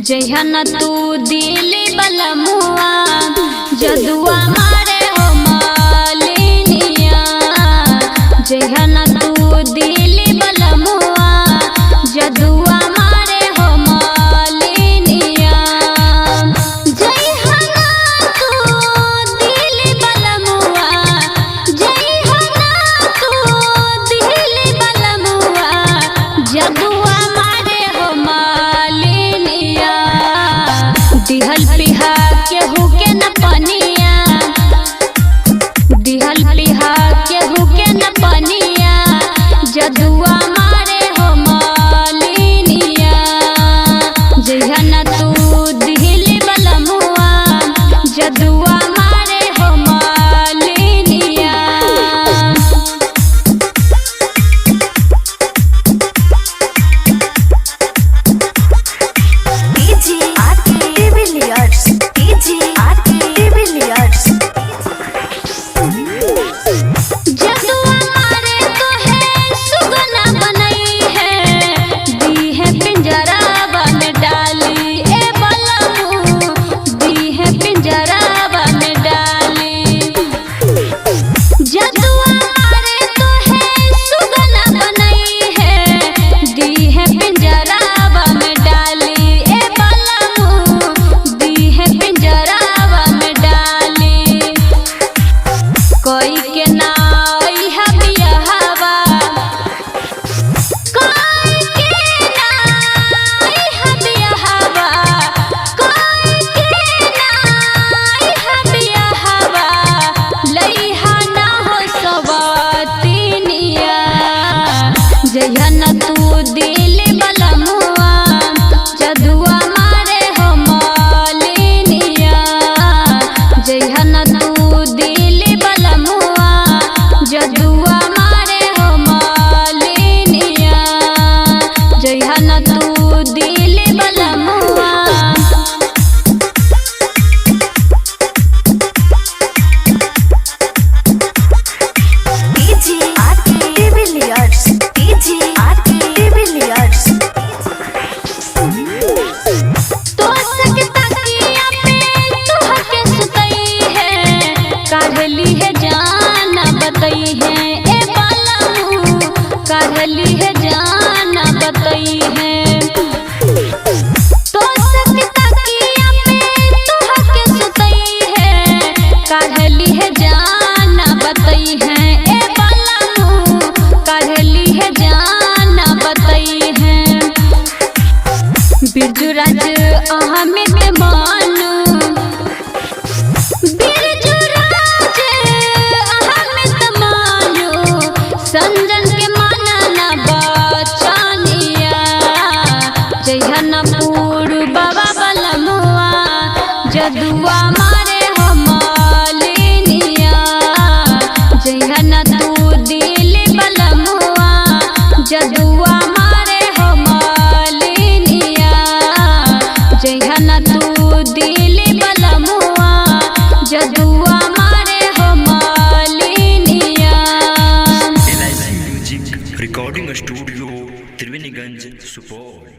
जहन तू दिली बलमुआ जदुआ मारे हो मालिनिया। जहन तू दिली बलमुआ जदुआ मारे हो मालिनिया। जहन तू दिली बलमुआ जहन तू दिली बलमुआ जदुआ मारे हो मालिनिया। दिहल पिहा केहू के न पनिया दिहल पिहा केहू के न पनिया जदुआ मारे हो मालिनिया। जहन तू दिहली बलमुआ जदुआ मारे हो मालिनिया। कोई के नाई हबिया हवा कोई के नाई हबिया हवा कोई के नाई हबिया हवा लइहा ना हो सवातिनिया। जहन तू दिली बलमुआ जदुआ मारे हो मालिनिया। जहन तू दिली बलमुआ जदुआ मारे हो मालिनिया। जहन तू दिली बलमुआ काढ़ली है जाना बतई है ए बलमू काढ़ली है जाना बतई है। तो सकता किया पे तुह के सुतई है काढ़ली है जाना बतई है ए बलमू काढ़ली है जाना बतई है। बिरजुराज अहमित मानू संजन के माना ना बचानिया। जहन बाबा बलमुआ जदुआ मारे हो मालिनिया। जहन तू दिली बलमुआ जदुआ मारे हो मालिनिया। जहन तू दिली बलमुआ जदुआ मारे हो मालिनिया। Recording studio Triveniganj Supaul.